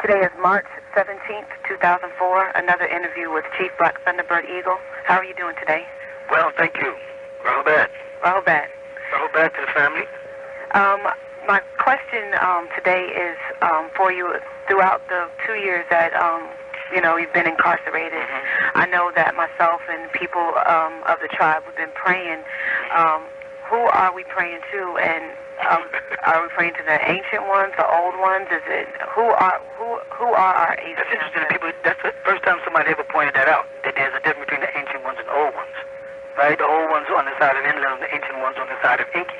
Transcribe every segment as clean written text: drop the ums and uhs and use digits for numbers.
Today is March 17th, 2004. Another interview with Chief Black Thunderbird Eagle. How are you doing today? Well, thank you. Rahobat. Rahobat. Rahobat to the family. My question today is for you. Throughout the 2 years that you've been incarcerated, I know that myself and people of the tribe have been praying. Who are we praying to? And are we praying to the ancient ones, the old ones? Is it who are our ancient? That's interesting. People. That's the first time somebody ever pointed that out. That there's a difference between the ancient ones and the old ones. Right? The old ones on the side of Enlil, and the ancient ones on the side of Enki.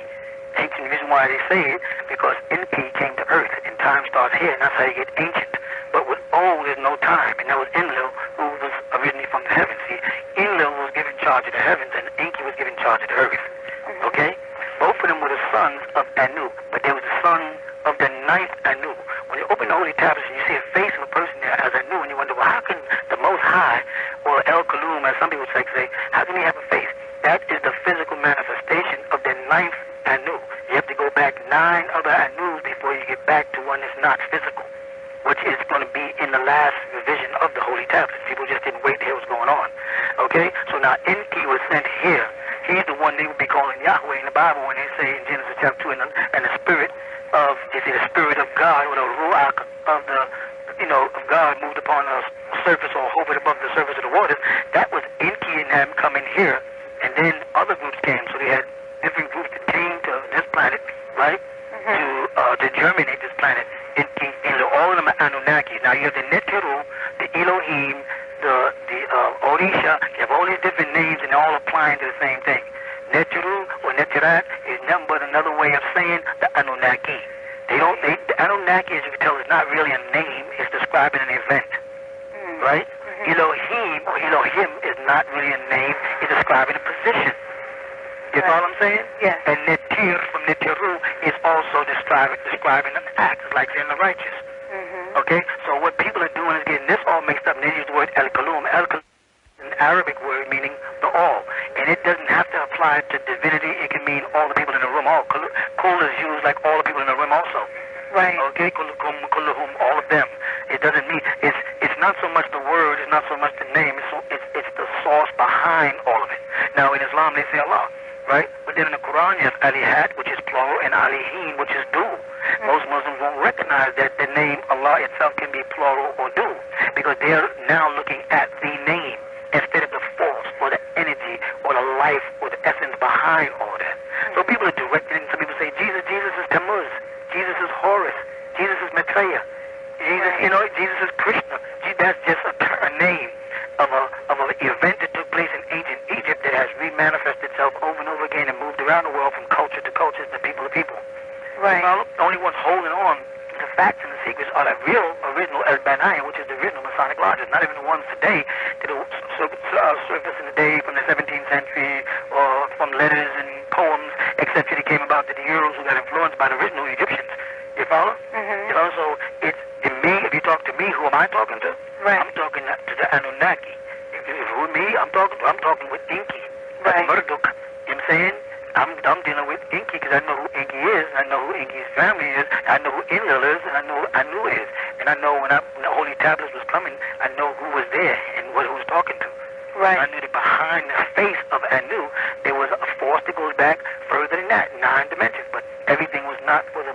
Ancient. The reason why they say it because Enki came to Earth and time starts here, and that's how you get ancient. But with old, there's no time, and that was Enlil, who was originally from the heavens. See, Enlil was given charge of the heavens, and Enki was given charge of the earth. Okay? Both of them were the sons of Anu, but there was the son of the ninth Anu. When you open the Holy Tablets and you see a face of a person there as Anu, and you wonder, well, how can the Most High, or El Kalum, as some people say, how can he have a face? That is the physical manifestation of the ninth Anu. You have to go back 9 other Anus before you get back to one that's not physical, which is going to be in the last revision of the Holy Tablets. People just didn't wait to hear what's going on. Okay? So now Enki was sent here. He's the one they would be calling Yahweh in the Bible when they say in Genesis chapter 2, and the spirit of, they say the spirit of God, or the ruach of the, of God moved upon the surface or hovered above the surface of the waters. That was Enki and them coming here, and then other groups came. So they had different groups that came to this planet, right, to germinate this planet. Enki, and all of them are Anunnaki. Now you have the Neteru, the Elohim, the Orisha. You have all these different names, and they're all applying to the same thing. Neteru or Neterat is nothing but another way of saying the Anunnaki. The Anunnaki, as you can tell, is not really a name. It's describing an event, right? Elohim or Elohim is not really a name. It's describing a position. You follow what I'm saying? Yes. And Netir from Netiru is also describing an act, like saying the righteous. Okay? So what people are doing is getting this all mixed up, and they use the word El Kalum. El Kalum is an Arabic word meaning the all. And it doesn't have to apply to divinity. It can mean all the people in the room. Kul is used like all the people in the room also. Right. Okay? Kulluhum, all of them. It doesn't mean, it's not so much the word, it's not so much the name, it's the source behind all of it. Now in Islam they say Allah. Right? But then in the Quran you have Alihat, which is plural, and Alihin, which is dual. Most Muslims won't recognize that the name Allah itself can be plural or dual, because they're now looking at the name instead of the force or the energy or the life or the essence behind all that. So people are directed, and some people say Jesus is Tammuz, Jesus is Horus, Jesus is Maitreya, Jesus is Krishna. That's just a name of an event that took place in ancient Egypt that has remanifested itself over and over again and moved around the world from culture to culture to people to people. Right. The only ones holding on to the facts and the secrets are the real original El-Banai, which is the original Masonic lodges, not even the ones today that surface in the day from the 17th century or from letters and poems, etc. that came about to the Euros who got influenced by the original Egyptians. You follow? So it's in me. If you talk to me, who am I talking to? Right. I'm talking to the Anunnaki. If with me, I'm talking with Enki. Right. Marduk. You know what I'm saying? I'm dealing with Enki because I know who Enki is, and I know who Enki's family is, I know who Enlil is, and I know who Anu is. And I know when the Holy Tablets was coming, I know who was there and who was talking to. Right. I knew that behind the face of Anu, there was a force that goes back further than that, 9 dimensions. But everything was not for the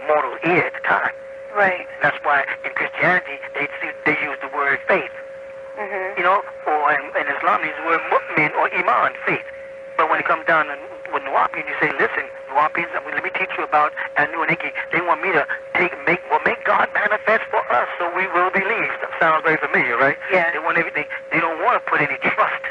mortal ear at the time. Right. That's why in Christianity they use the word faith. Or in Islam they use the word mu'min or iman, faith. But when it comes down to with Nuwapian, you say, listen, Nuwapians, let me teach you about Anu and Enki. They want me to make God manifest for us so we will believe. That sounds very familiar, right? Yeah. They want everything. They don't want to put any trust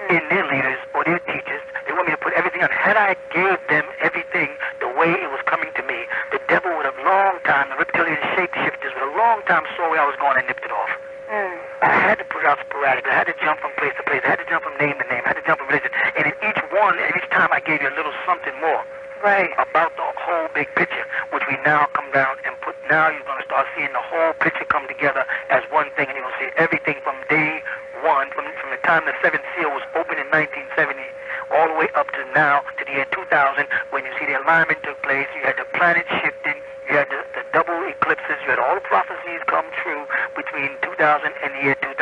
in their leaders or their teachers. They want me to put everything on. Had I gave them everything the way it was coming to me, the devil would have long time, the reptilian shapeshifters would have long time saw where I was going and nipped it off. I had to put it out sporadically. I had to jump from place to place. I had to jump from name to name. I had to jump from religion. And in each one, and each time I gave you a little something more. Right. About the whole big picture, which we now come down and put. Now you're going to start seeing the whole picture come together as one thing, and you're going to see everything from day one, from the time the seventh seal was opened in 1970, all the way up to now, to the year 2000, when you see the alignment took place. You had the planet shifting. You had the double eclipses. You had all the prophecies come true between 2000 and the year 2004.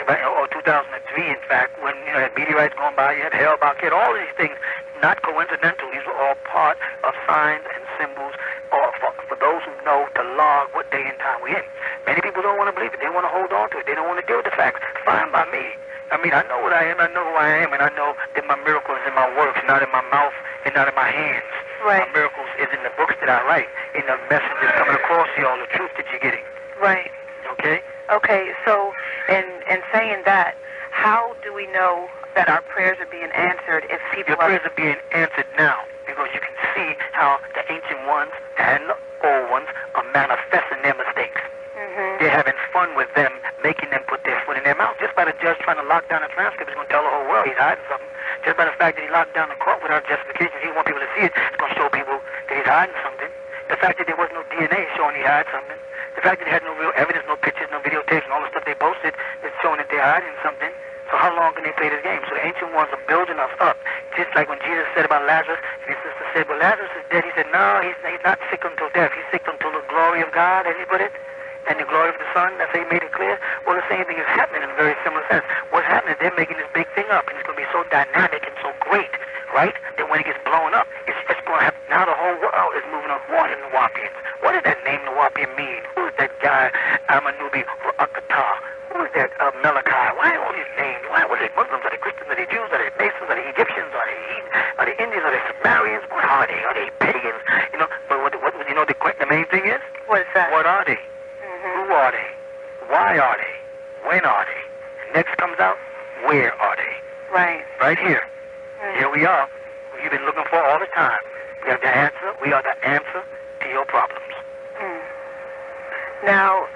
Or 2003, in fact, when you had meteorites going by, you had Hellbach, you had all these things, not coincidental. These were all part of signs and symbols, or for those who know to log what day and time we're in. Many people don't want to believe it. They want to hold on to it. They don't want to deal with the facts. Fine by me. I mean, I know what I am. I know who I am, and I know that my miracle is in my works, not in my mouth and not in my hands. Right. My miracles is in the books that I write, in the messages coming across to y'all, the truth that you're getting. Right. Okay? Okay, so in saying that, how do we know that our prayers are being answered if people Your prayers are being answered now, because you can see how the ancient ones and the old ones are manifesting their mistakes. They're having fun with them, making them put their foot in their mouth. Just by the judge trying to lock down the transcript, he's going to tell the whole world he's hiding something. Just by the fact that he locked down the court without justification, he wants people to see it, it's going to show people that he's hiding something. The fact that there was no DNA is showing he hid something. The fact that they had no real evidence, no pictures, no videotapes, and all the stuff they posted is showing that they're hiding something. So how long can they play this game? So the ancient ones are building us up. Just like when Jesus said about Lazarus, his sister said, well, Lazarus is dead. He said, no, he's not sick until death. He's sick until the glory of God, as he put it, and the glory of the Son. That's how he made it clear. Well, the same thing is happening in a very similar sense. What's happening is they're making this big thing up, and it's going to be so dynamic and so great, right, that when it gets blown up, it's going to have, now the whole world is moving on. What are the Nawapians? What does that name Nawapian mean? Who is that guy, Amanubi Ra'akata? Who is that Malachi? Why all these names? Why were they Muslims? Are they Christians? Are they Jews? Are they Masons? Are they Egyptians? Are they Indians? Are they Sumerians? What are they? Are they pagans? You know, but what you know the main thing is? What is that? What are they? Who are they? Why are they? When are they? Next comes out, where are they? Right. Right here. Here we are. You've been looking for all the time. We have the answer. We are the answer to your problems. Now,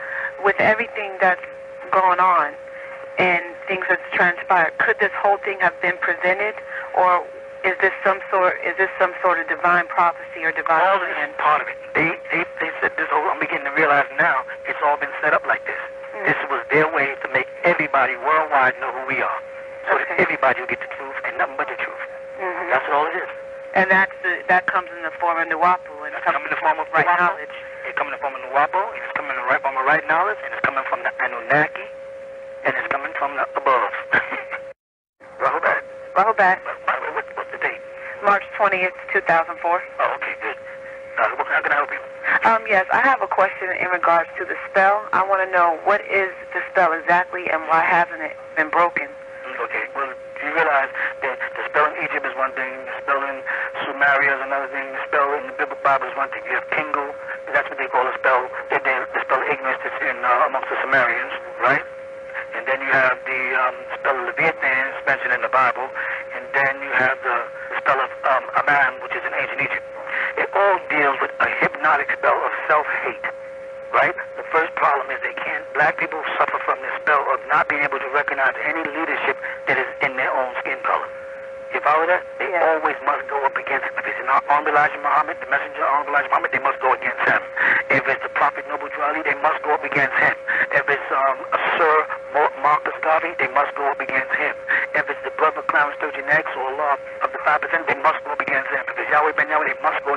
with everything that's going on and things that's transpired, could this whole thing have been presented, or is this some sort of divine prophecy or divine? All of this is part of it. They said this whole. I'm beginning to realize now it's all been set up like this. This was their way to make everybody worldwide know who we are, so that everybody will get the truth and nothing but the truth. That's all it is. And that comes in the form of Nuwapu, and it comes in the form of right knowledge. It comes in the form of Nuwapu, and it's coming in the form of right knowledge, and it's coming from the Anunnaki, and it's coming from the above. Rahubat. Rahubat. What's the date? March 20th, 2004. Oh, okay, good. How can I help you? Yes, I have a question in regards to the spell. I want to know, what is the spell exactly, and why hasn't it been broken? Okay, well, you realize that the spell in Egypt is one thing, the spell in Sumeria is another thing, the spell in the Bible is one thing. You have Kingu, that's what they call a spell, the spell of ignorance that's in amongst the Sumerians, right? And then you have the spell of Leviathan, it's mentioned in the Bible, and then you have the spell of Aman, which is in ancient Egypt. It all deals with a hypnotic spell of self-hate, right? The first problem is black people suffer from this spell of not being able to recognize any leadership that is in their own skin color. You follow that? They always must go up against, if it's Honorable Elijah Muhammad, the messenger Honorable Elijah Muhammad, they must go against him. If it's the Prophet Noble Drew Ali, they must go up against him. If it's Sir Marcus Garvey, they must go up against him. If it's the brother Clarence Sturgeon X or Allah of the 5%, they must go up against him. If it's Yahweh Ben Yahweh, they must go